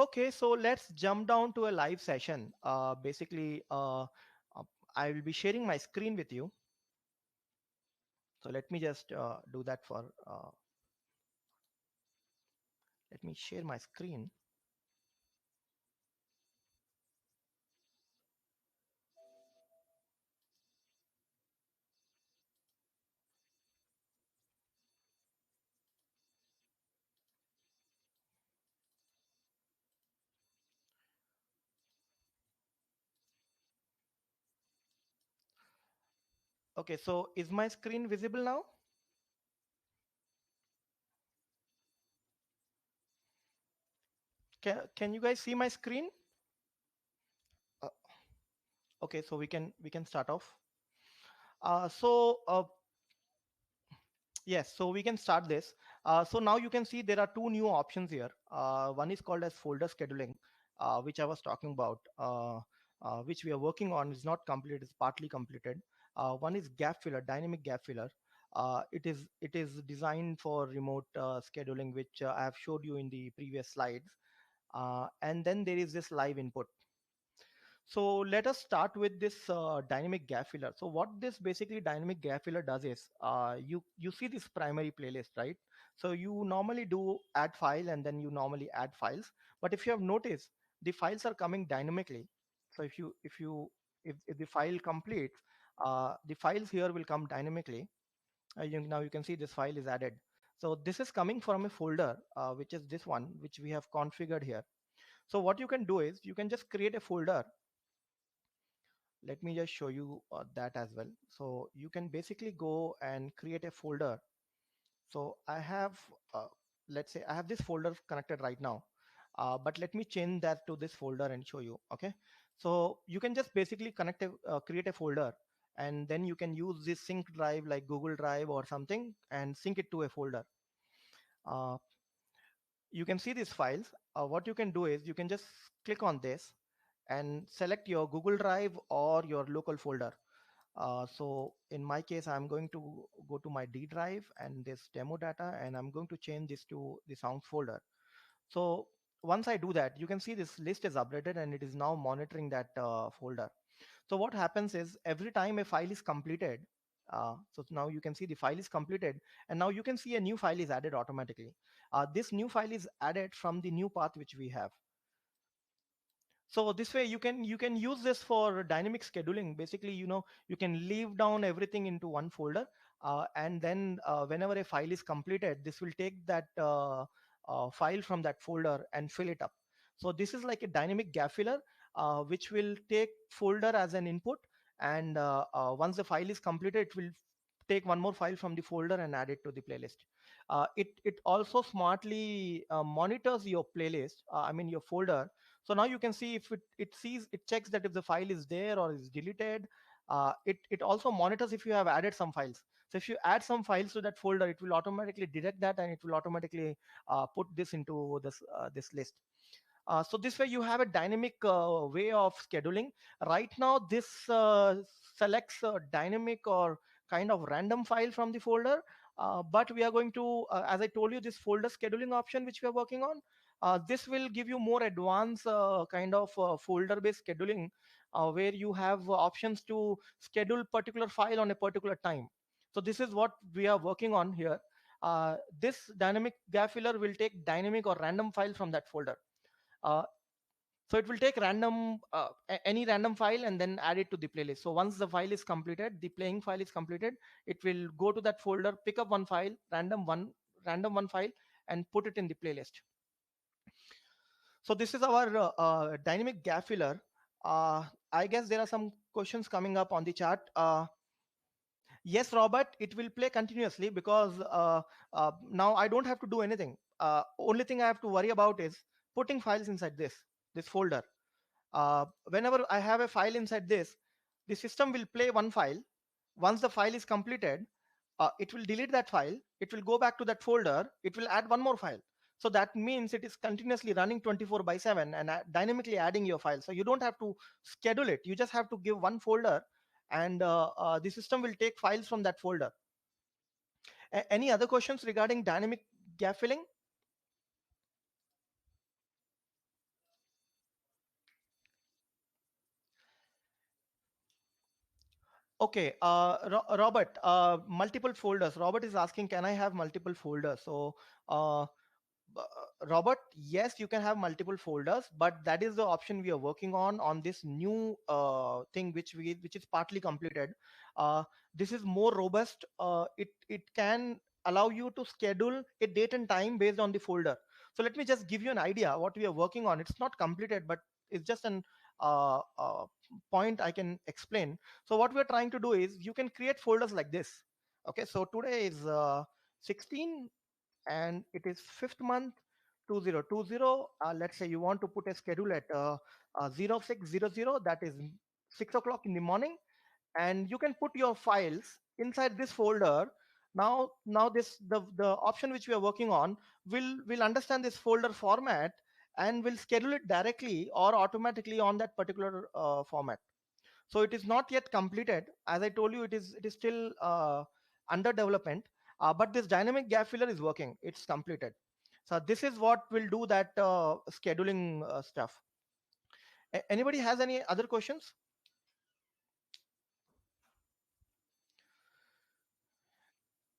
Okay, so let's jump down to a live session. Basically, I will be sharing my screen with you. So let me just do that for, let me share my screen. Okay, so is my screen visible now? Can you guys see my screen? Uh, okay, so we can start off. So yes, so we can start this. So now you can see there are two new options here. One is called as folder scheduling, which I was talking about, which we are working on. Is not completed; it's partly completed. One is gap filler, dynamic gap filler. It is designed for remote scheduling, which I have showed you in the previous slides. And then there is this live input. So let us start with this dynamic gap filler. So what this basically dynamic gap filler does is, you see this primary playlist, right? So you normally do add file and then you normally add files. But if you have noticed, the files are coming dynamically. So if the file completes, the files here will come dynamically. Now you can see this file is added. So this is coming from a folder, which is this one, which we have configured here. So what you can do is you can just create a folder. Let me just show you that as well. So you can basically go and create a folder. So I have, let's say I have this folder connected right now, but let me change that to this folder and show you. Okay, so you can just basically create a folder, and then you can use this sync drive like Google Drive or something and sync it to a folder. uh, you can see these files. What you can do is you can just click on this and select your Google Drive or your local folder. So in my case, I'm going to go to my D drive and this demo data, and I'm going to change this to the sounds folder. So once I do that, you can see this list is updated and it is now monitoring that folder. So what happens is every time a file is completed, so now you can see the file is completed, and now you can see a new file is added automatically. This new file is added from the new path which we have. So this way you can use this for dynamic scheduling. Basically, you can leave down everything into one folder, and then whenever a file is completed, this will take that file from that folder and fill it up. So this is like a dynamic gap filler, which will take folder as an input, and once the file is completed, it will take one more file from the folder and add it to the playlist. It also smartly monitors your playlist, I mean your folder. So now you can see if it checks that if the file is there or is deleted. It also monitors if you have added some files. So if you add some files to that folder, it will automatically detect that and it will automatically put this into this list. So this way you have a dynamic way of scheduling. Right now this selects a dynamic or kind of random file from the folder, but we are going to, as I told you, this folder scheduling option which we are working on, this will give you more advanced kind of folder based scheduling, where you have options to schedule particular file on a particular time. So this is what we are working on here. This dynamic gap filler will take dynamic or random file from that folder. uh, so it will take any random file and then add it to the playlist. So once the file is completed, the playing file is completed, it will go to that folder, pick up one file, random one file, and put it in the playlist. So this is our dynamic gap filler. I guess there are some questions coming up on the chat. Yes, Robert, it will play continuously because now I don't have to do anything. Only thing I have to worry about is putting files inside this folder. Whenever I have a file inside this, the system will play one file. Once the file is completed, it will delete that file. It will go back to that folder. It will add one more file. So that means it is continuously running 24/7 and dynamically adding your file. So you don't have to schedule it. You just have to give one folder, and the system will take files from that folder. Any other questions regarding dynamic gap filling? Okay, Robert, multiple folders. Robert is asking, can I have multiple folders? So, uh, Robert, yes, you can have multiple folders, but that is the option we are working on this new thing which is partly completed. Uh, this is more robust. It can allow you to schedule a date and time based on the folder. So let me just give you an idea what we are working on. It's not completed, but it's just an point I can explain. So what we're trying to do is you can create folders like this. Okay, so today is 16 and it is fifth month 2020. Let's say you want to put a schedule at 0600, that is 6 o'clock in the morning, and you can put your files inside this folder. Now this the option which we are working on will understand this folder format and will schedule it directly or automatically on that particular format. So it is not yet completed. As I told you, it is still under development, but this dynamic gap filler is working. It's completed. So this is what will do that scheduling stuff. Anybody has any other questions?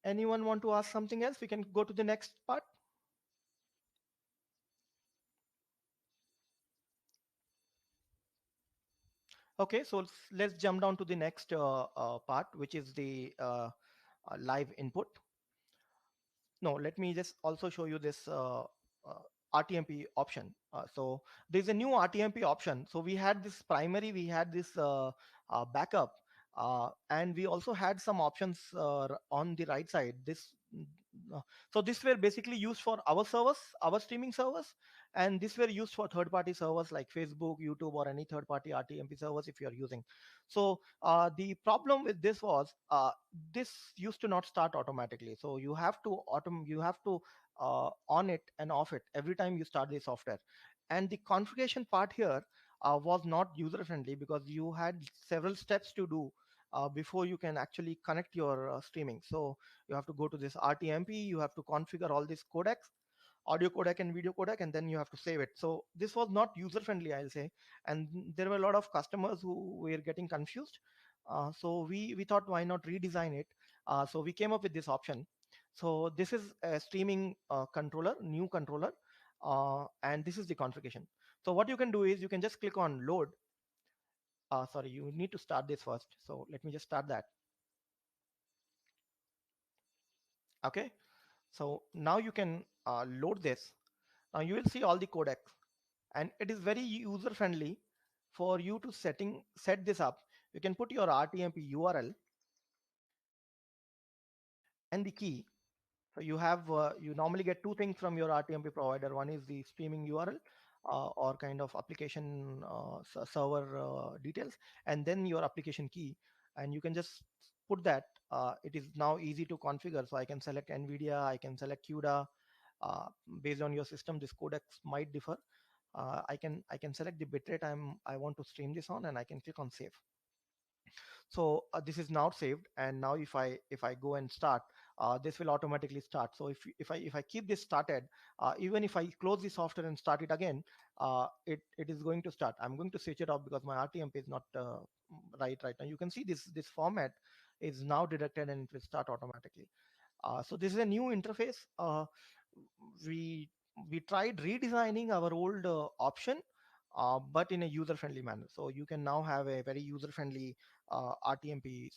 Anyone want to ask something else? We can go to the next part. Okay, so let's jump down to the next part, which is the live input. No, let me just also show you this RTMP option. So there's a new RTMP option. So we had this primary, we had this backup, and we also had some options on the right side. Uh, so this were basically used for our servers, our streaming servers, and this were used for third-party servers like Facebook, YouTube, or any third-party RTMP servers if you are using. So the problem with this was this used to not start automatically. So you have to on it and off it every time you start the software. And the configuration part here was not user friendly because you had several steps to do before you can actually connect your streaming. So you have to go to this RTMP, you have to configure all these codecs, audio codec and video codec, and then you have to save it. So this was not user friendly, I'll say, and there were a lot of customers who were getting confused. So we thought, why not redesign it? So we came up with this option. So this is a streaming controller, new controller, and this is the configuration. So what you can do is you can just click on load. Sorry, you need to start this first. So let me just start that. Okay. So now you can load this. Now you will see all the codecs, and it is very user friendly for you to set this up. You can put your RTMP URL and the key. So you normally get two things from your RTMP provider. One is the streaming URL or kind of application server details, and then your application key. And you can just put that. It is now easy to configure. So I can select NVIDIA, I can select CUDA. Uh, Based on your system, this codecs might differ. I can select the bitrate I want to stream this on, and I can click on save. So this is now saved, and now if I go and start, this will automatically start. So if I keep this started, even if I close the software and start it again, it is going to start. I'm going to switch it off because my RTMP is not right now. You can see this format is now detected and it will start automatically. So this is a new interface. We we tried redesigning our old option, but in a user-friendly manner. So you can now have a very user-friendly RTMP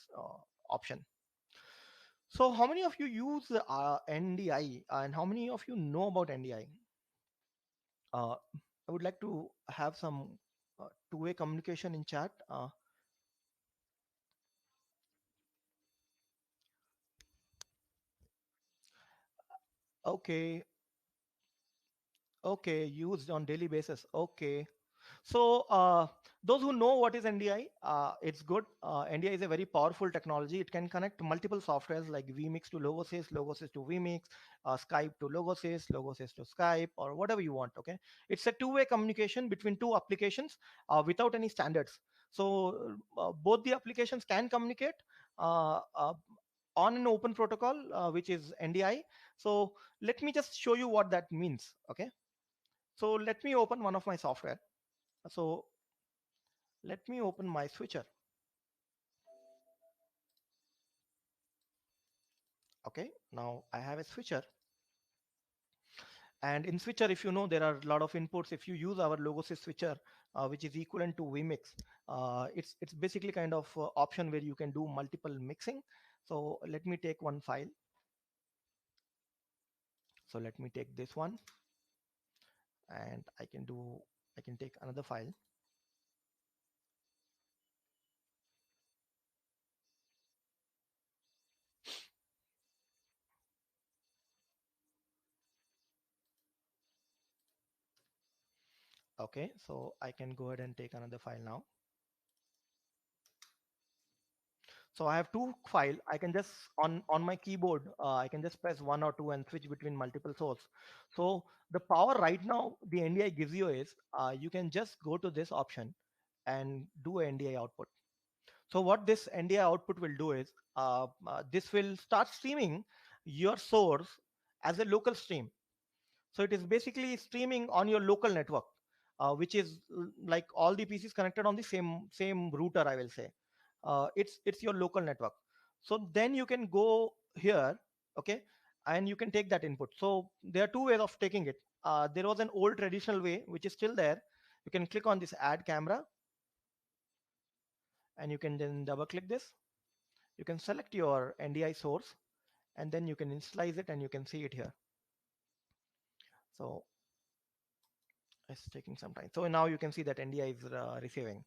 option. So how many of you use NDI and how many of you know about NDI? I would like to have some two-way communication in chat. Okay, okay, used on daily basis. Okay. So those who know what is NDI, it's good. NDI is a very powerful technology. It can connect multiple softwares like vMix to Logosys, Logosys to vMix, Skype to Logosys, Logosys to Skype, or whatever you want. Okay, it's a two-way communication between two applications without any standards. So both the applications can communicate uh, uh, on an open protocol, which is NDI. So let me just show you what that means. Okay, so let me open one of my software. So let me open my switcher. Okay, now I have a switcher, and in switcher, if you know, there are a lot of inputs. If you use our Logosys switcher, which is equivalent to vmix, it's basically kind of option where you can do multiple mixing. So let me take one file. So let me take this one, and I can take another file. Okay, so I can go ahead and take another file now. So I have two file. I can just on my keyboard, I can just press one or two and switch between multiple source. So the power right now the NDI gives you is, you can just go to this option and do a NDI output. So what this NDI output will do is, this will start streaming your source as a local stream. So it is basically streaming on your local network, which is like all the PCs connected on the same router, I will say. It's your local network. So then you can go here, okay, and you can take that input. So there are two ways of taking it. There was an old traditional way which is still there. You can click on this add camera, and you can then double click this. You can select your NDI source, and then you can initialize it, and you can see it here. So it's taking some time. So now you can see that NDI is receiving.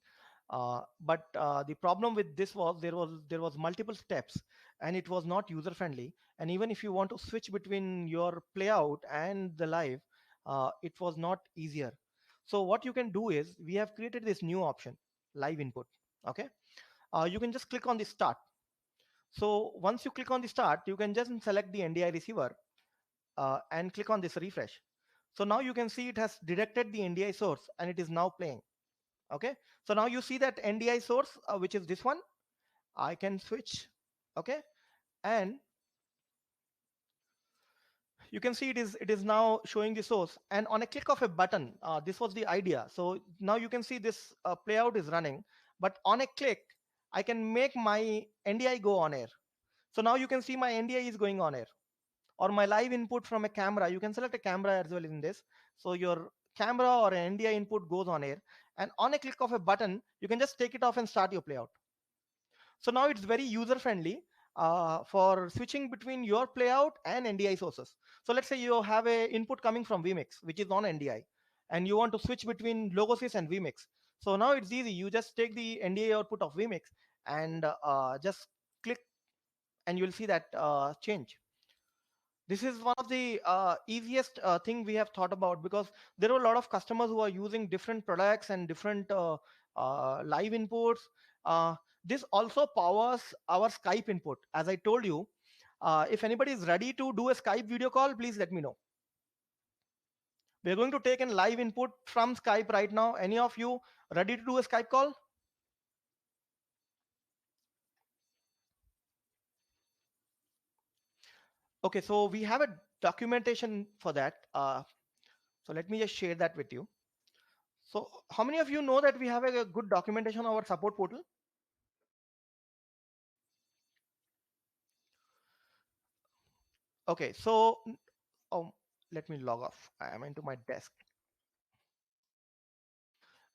But the problem with this was there was multiple steps, and it was not user friendly. And even if you want to switch between your playout and the live, it was not easier. So what you can do is we have created this new option, live input. Okay, you can just click on the start. So once you click on the start, you can just select the NDI receiver, and click on this refresh. So now you can see it has detected the NDI source and it is now playing. Okay, so now you see that NDI source, which is this one. I can switch. Okay, and you can see it is now showing the source, and on a click of a button, this was the idea. So now you can see this playout is running, but on a click I can make my NDI go on air. So now you can see my NDI is going on air, or my live input from a camera. You can select a camera as well in this. So your camera or an NDI input goes on air, and on a click of a button you can just take it off and start your playout. So now it's very user friendly, for switching between your playout and NDI sources. So let's say you have a input coming from vmix which is on NDI, and you want to switch between Logosys and vmix. So now it's easy. You just take the NDI output of vmix and just click, and you'll see that change. This is one of the easiest thing we have thought about, because there are a lot of customers who are using different products and different live inputs. uh, this also powers our Skype input, as I told you. If anybody is ready to do a Skype video call, please let me know. We're going to take a live input from Skype right now. Any of you ready to do a Skype call? Okay, so we have a documentation for that. So let me just share that with you. So how many of you know that we have a good documentation on our support portal? Okay, so um, let me log off. I am into my desk.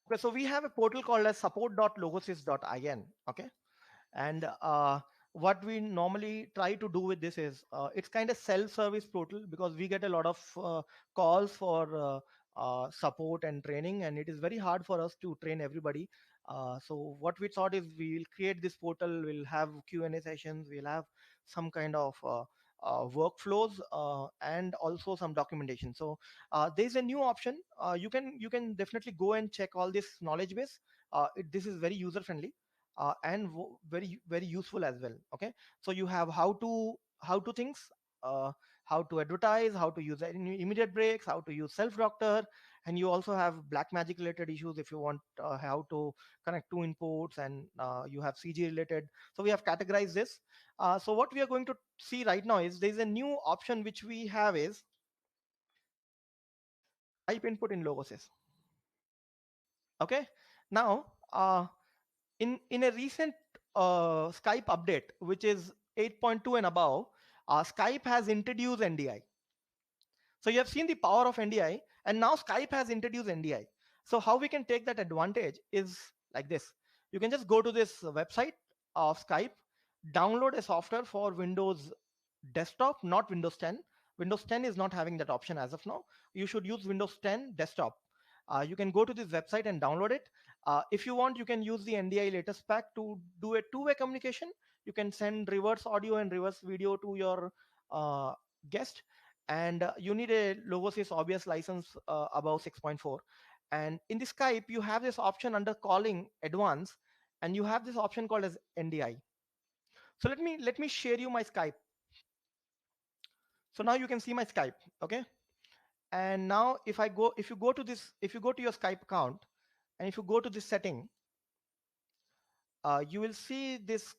Okay, so we have a portal called as support.logosys.in. Okay, and what we normally try to do with this is, it's kind of self-service portal, because we get a lot of calls for support and training, and it is very hard for us to train everybody. So what we thought is we will create this portal. We'll have Q&A sessions. We'll have some kind of workflows, and also some documentation. So there's a new option. You can definitely go and check all this knowledge base. This is very user friendly, and very useful as well. Okay, so you have how to things, uh, how to advertise, how to use immediate breaks, how to use self doctor, and you also have black magic related issues if you want, how to connect two inputs, and you have CG related. So we have categorized this. So what we are going to see right now is there's a new option which we have is type input in Logosys. Okay, now in a recent Skype update, which is 8.2 and above, Skype has introduced NDI. So you have seen the power of NDI, and now Skype has introduced NDI. So how we can take that advantage is like this. You can just go to this website of Skype, download a software for Windows desktop, not Windows 10. Windows 10 is not having that option as of now. You should use Windows 10 desktop. You can go to this website and download it. If you want, you can use the NDI latest pack to do a two-way communication. You can send reverse audio and reverse video to your guest, and you need a Logosys OBS license above 6.4. And in the Skype, you have this option under calling advanced, and you have this option called as NDI. So let me share you my Skype. So now you can see my Skype, okay? And now if you go to this, if you go to your Skype account, and if you go to this setting, you will see this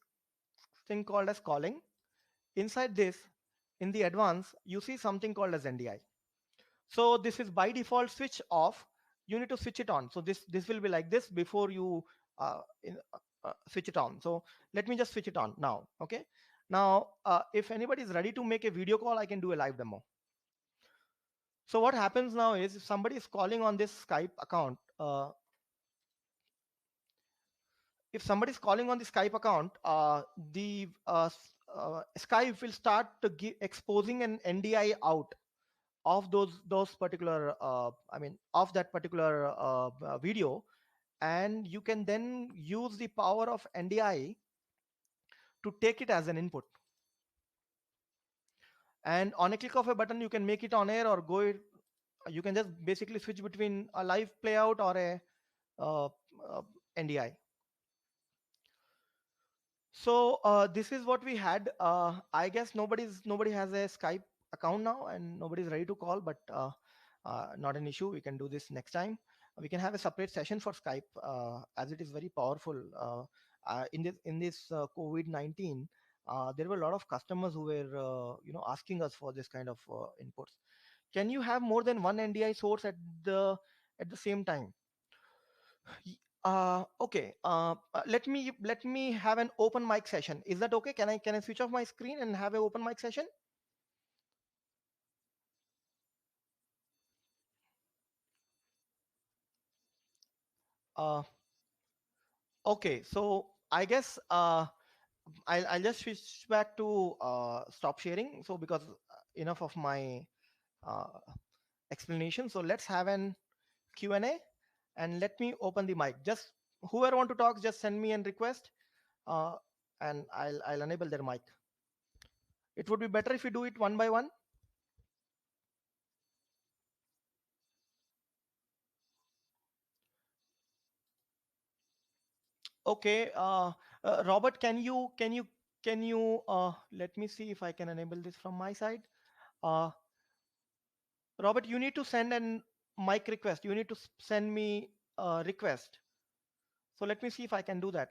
thing called as calling. Inside this, in the advanced, you see something called as NDI. So this is by default switch off. You need to switch it on. So this will be like this before you switch it on. So let me just switch it on now. Okay. Now, if anybody is ready to make a video call, I can do a live demo. So what happens now is if somebody is calling on this Skype account, if somebody is calling on the Skype account, the Skype will start to exposing an NDI out of those particular of that particular video, and you can then use the power of NDI to take it as an input, and on a click of a button you can make it on air or you can just basically switch between a live playout or a uh, uh, NDI. So this is what we had. I guess nobody has a Skype account now, and nobody's ready to call, but not an issue. We can do this next time. We can have a separate session for Skype, as it is very powerful. In this COVID-19, there were a lot of customers who were asking us for this kind of inputs. Can you have more than one NDI source at the same time? Okay. Let me have an open mic session. Is that okay? Can I switch off my screen and have an open mic session? Uh, okay. So I guess I'll just switch back to stop sharing. So because enough of my uh, explanation. So let's have an Q&A, and let me open the mic. Just whoever want to talk, just send me a request, uh, and I'll enable their mic. It would be better if we do it one by one. Okay, Robert, can you let me see if I can enable this from my side. Uh, Robert, you need to send an mic request. You need to send me a request. So let me see if I can do that.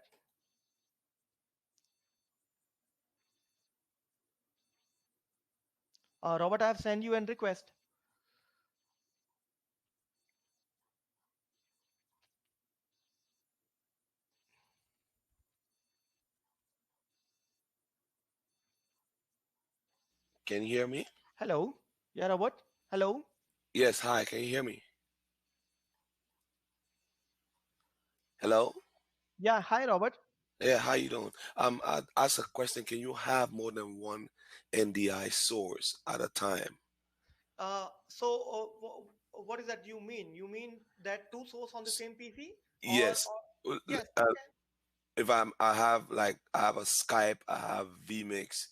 Robert, I have sent you a request. Can you hear me? Hello. Yeah, Robert. Hello. Yes, hi, can you hear me? Hello? Yeah. Hi, Robert. Yeah, how you doing? I ask a question. Can you have more than one NDI source at a time? So what is that you mean? You mean that two source on the same PC, Yes. or Uh, yes, you uh, can. if I have a Skype, I have vMix,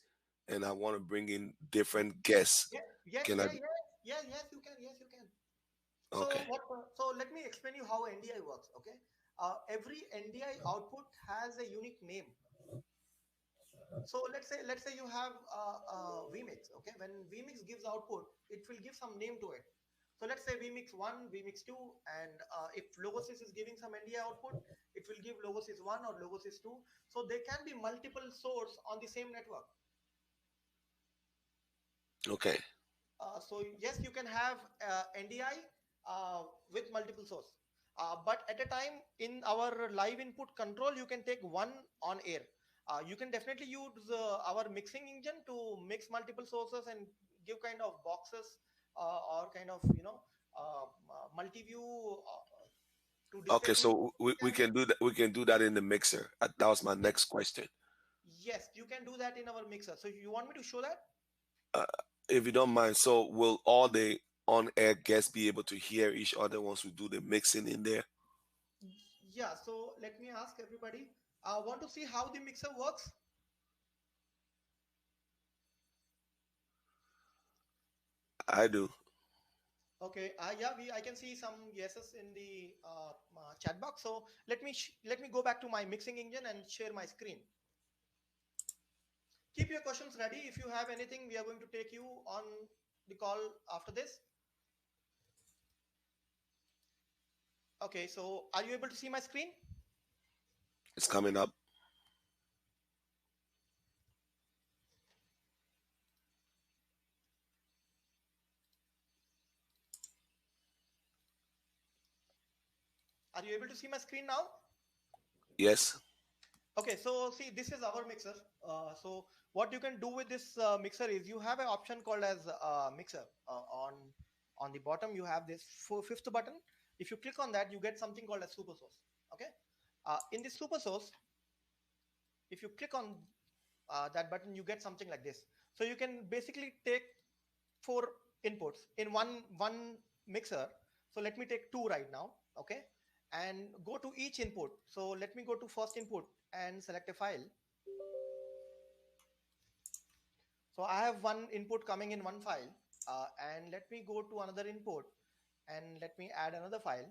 and I want to bring in different guests. Yes, yes, Can I? yeah, yes, yes, yes, you can. Yes, you can. Okay. So let me explain you how NDI works. Okay, every NDI output has a unique name. So let's say you have vmix. Okay, when vmix gives output, it will give some name to it. So let's say vmix 1, vmix 2, and if logosys is giving some NDI output, it will give logosys 1 or logosys 2. So there can be multiple source on the same network. Okay. So yes, you can have NDI with multiple source. But at a time in our live input control, you can take one on air. You can definitely use our mixing engine to mix multiple sources and give kind of boxes or kind of multi-view to display Okay, to you. so You we can, can do that. We can do that in the mixer. That was my yes, next question. yes, you can do that in our mixer. So you want me to show that? Uh, if you don't mind, so will all the on-air guests be able to hear each other once we do the mixing in there? Yeah, so let me ask everybody. Want to see how the mixer works? I do. Okay, yeah, I can see some yeses in the chat box. So let me go back to my mixing engine and share my screen. Keep your questions ready. If you have anything, we are going to take you on the call after this. Okay, so are you able to see my screen? It's coming up. Are you able to see my screen now? Yes. Okay, so see, this is our mixer. So what you can do with this mixer is you have an option called as mixer. On the bottom, you have this fifth button. If you click on that, you get something called as super source. Okay, in this super source, if you click on that button, you get something like this. So you can basically take four inputs in one mixer. So let me take two right now. Okay, and go to each input. So let me go to first input and select a file. So I have one input coming in one file, and let me go to another input and let me add another file.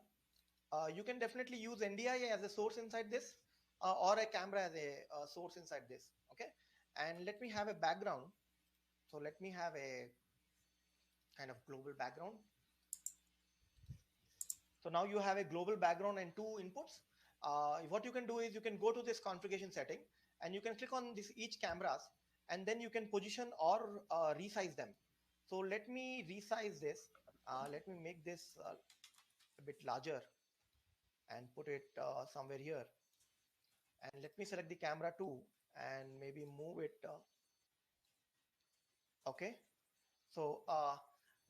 You can definitely use NDI as a source inside this, or a camera as a source inside this. Okay, and let me have a background. So let me have a kind of global background. So now you have a global background and two inputs. What you can do is you can go to this configuration setting and you can click on this each cameras, and then you can position or resize them. So let me resize this. Let me make this a bit larger and put it somewhere here. And let me select the camera 2 and maybe move it. Okay. So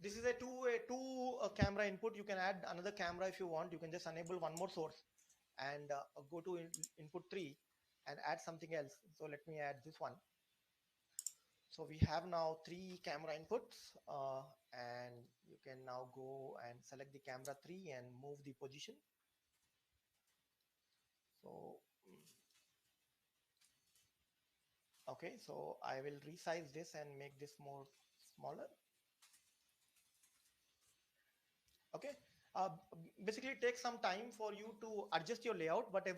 this is a two camera input. You can add another camera if you want. You can just enable one more source and go to input 3 and add something else. So let me add this one. So we have now three camera inputs, and you can now go and select the camera 3 and move the position. So okay, so I will resize this and make this more smaller. Okay. Basically it takes some time for you to adjust your layout, but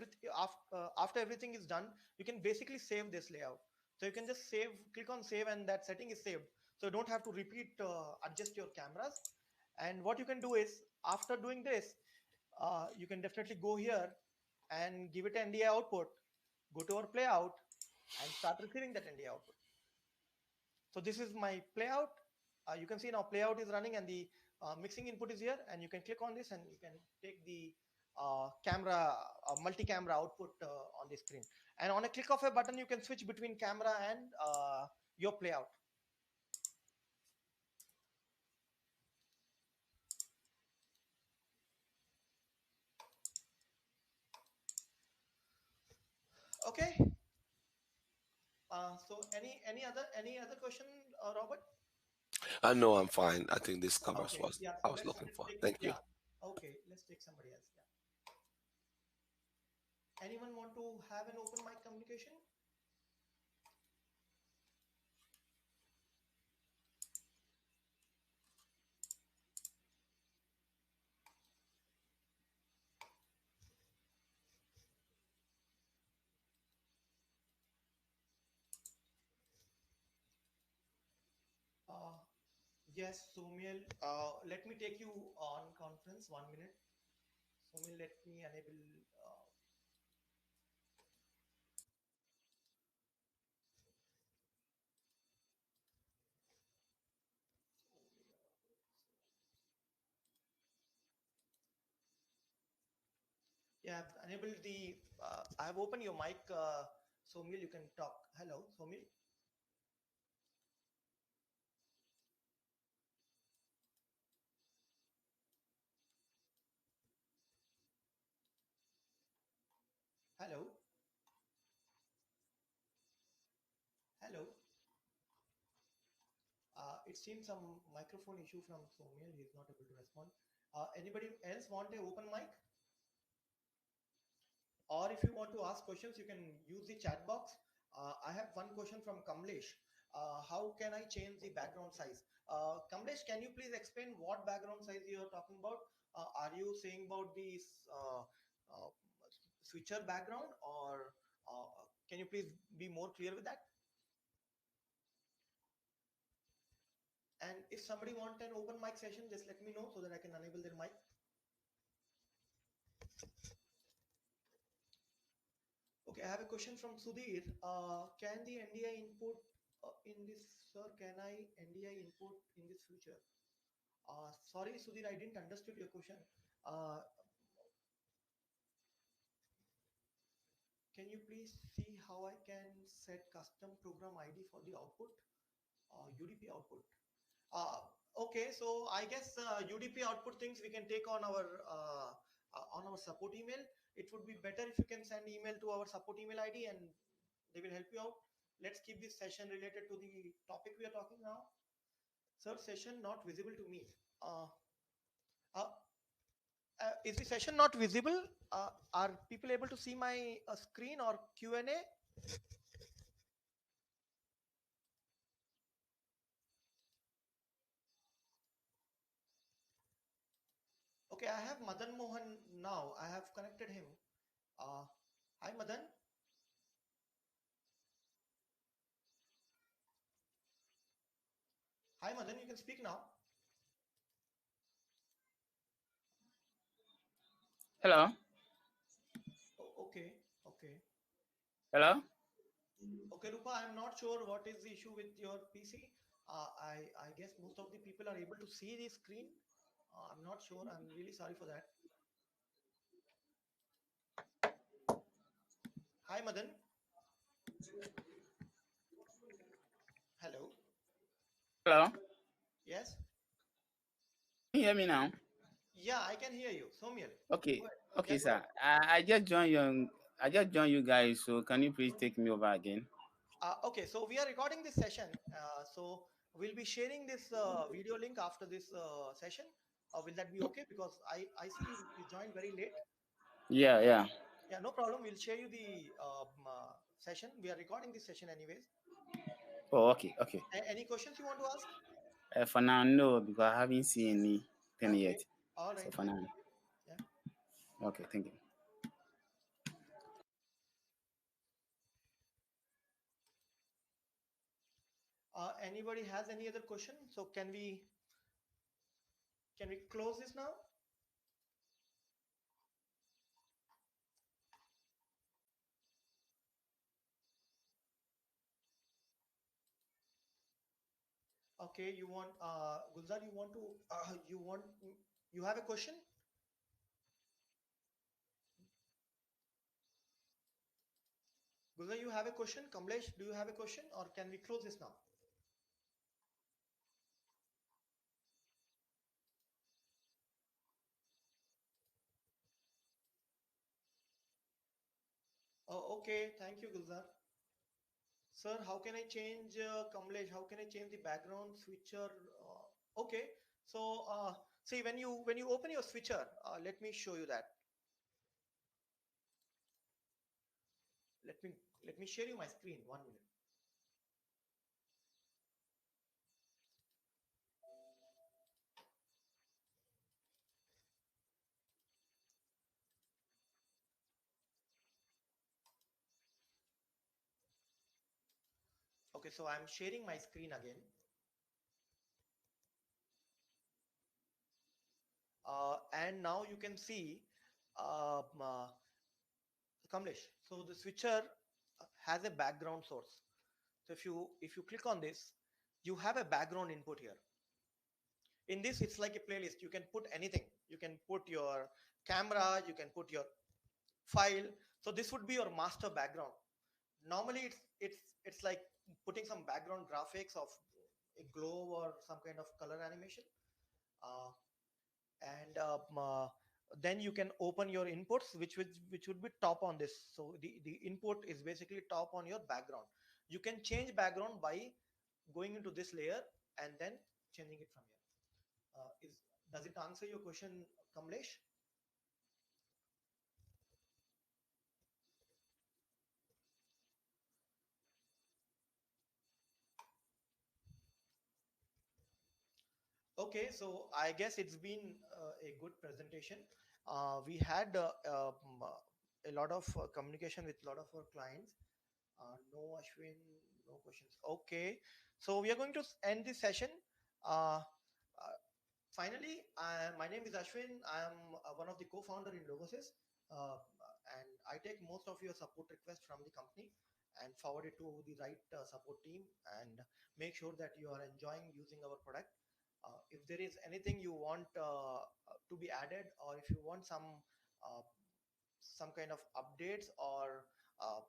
after everything is done, you can basically save this layout. So you can just save, click on save, and that setting is saved. So you don't have to repeat adjust your cameras. And what you can do is, after doing this, you can definitely go here and give it an NDI output, go to our playout and start receiving that NDI output. So this is my playout. You can see now playout is running and the mixing input is here, and you can click on this and you can take the camera, multi-camera output on the screen. And on a click of a button, you can switch between camera and your playout. Okay. So any other question, Robert? I know I'm fine. I think this covers Okay. what Yeah. I So was let's looking let's for. take, Thank you. yeah. Okay. Let's take somebody else. Yeah. Anyone want to have an open mic communication? Uh, Yes, Soumil. Let me take you on conference. 1 minute. Soumil, let me enable. Uh, yeah, I've enabled the. I have opened your mic. Somil, you can talk. Hello, Somil. Hello, hello. It seems some microphone issue from Somil. He's not able to respond. Anybody else want a open mic? Or if you want to ask questions, you can use the chat box. I have one question from Kamlesh. How can I change the background size? Kamlesh, can you please explain what background size you are talking about? Are you saying about the uh, switcher background, or can you please be more clear with that? And if somebody want an open mic session, just let me know so that I can enable their mic. Okay, I have a question from Sudhir. Can the NDI input in this, sir? Can I NDI input in this future? Sorry, Sudhir, I didn't understood your question. Uh, can you please see how I can set custom program ID for the output, UDP output? Uh, okay, so I guess UDP output things we can take on our support email. It would be better if you can send email to our support email ID and they will help you out. Let's keep this session related to the topic we are talking now. Sir, session not visible to me. Uh, uh, is the session not visible? Are people able to see my screen or Q&A? Okay, I have Madan Mohan now. I have connected him. Uh, Hi, Madan. Hi, Madan. You can speak now. Hello. Okay, okay. Hello. Okay, Rupa, I'm not sure what is the issue with your PC. I guess most of the people are able to see the screen. I'm not sure. I'm really sorry for that. Hi, Madan. Hello. Hello. Can Yes. you hear me now? Yeah, I can hear you. Somil. Okay. Go ahead. Yeah, Okay, go ahead. sir. I just joined you. I just joined you guys. So can you please take me over again? Okay, so we are recording this session. So we'll be sharing this video link after this session. Will that be okay? Because I see you joined very late. Yeah. Yeah. Yeah, no problem. We'll share you the session. We are recording this session anyways. Oh, okay. Okay. Any questions you want to ask? For now, no, because I haven't seen anything Okay. yet. All So right. for now, Yeah. okay. Thank you. Anybody has any other question? So can we close this now? Okay. You want Gulzar? You want to you have a question? Gulzar, you have a question? Kamlesh, do you have a question, or can we close this now? Oh, okay. Thank you, Gulzar. Sir, how can I change Kamlesh? How can I change the background switcher? Okay. So see when you open your switcher, let me show you that. Let me let me share you my screen. 1 minute. Okay, so I'm sharing my screen again. And now you can see Kamlesh. So the switcher has a background source. So if you click on this, you have a background input here. In this, it's like a playlist. You can put anything. You can put your camera, you can put your file. So this would be your master background. Normally it's like putting some background graphics of a globe or some kind of color animation, uh, and then you can open your inputs, which would be top on this. So the input is basically top on your background. You can change background by going into this layer and then changing it from here. Is Does it answer your question, Kamlesh? Okay, so I guess it's been a good presentation. We had a lot of communication with a lot of our clients. No, Ashwin, no questions. Okay, so we are going to end this session. Uh, Finally, my name is Ashwin. I am one of the co-founder in Logosys, and I take most of your support requests from the company and forward it to the right support team and make sure that you are enjoying using our product. If there is anything you want to be added, or if you want some kind of updates, or uh,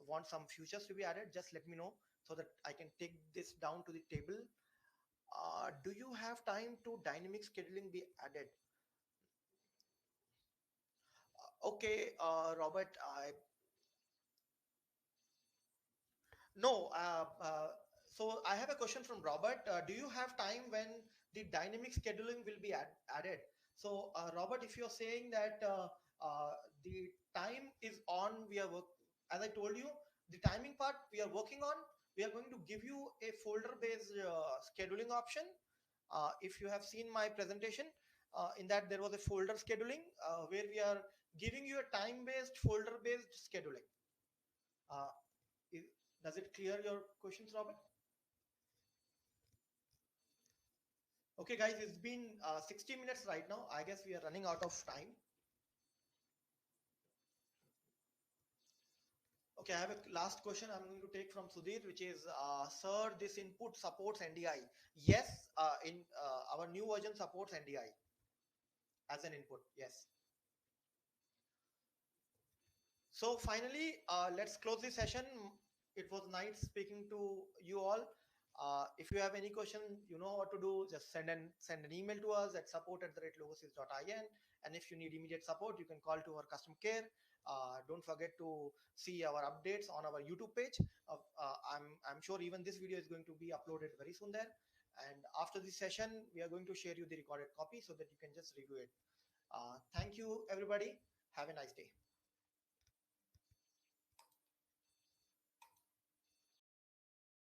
want some features to be added, just let me know so that I can take this down to the table. Do you have time to dynamic scheduling be added? Okay, Robert, no. So I have a question from Robert. Do you have time when the dynamic scheduling will be added? So, Robert, if you're saying that the time is on, as I told you, the timing part we are working on. We are going to give you a folder-based scheduling option. If you have seen my presentation, in that there was a folder scheduling where we are giving you a time-based folder-based scheduling. Uh, is, does it clear your questions, Robert? Okay, guys, it's been 60 minutes right now. I guess we are running out of time. Okay, I have a last question I'm going to take from Sudhir, which is, sir, this input supports NDI. Yes, in our new version supports NDI as an input. Yes. So finally, let's close this session. It was nice speaking to you all. If you have any question, you know what to do. Just send an email to us at support@logosys.in. And if you need immediate support, you can call to our customer care. Don't forget to see our updates on our YouTube page. I'm sure even this video is going to be uploaded very soon there. And after this session, we are going to share you the recorded copy so that you can just review it. Thank you, everybody. Have a nice day.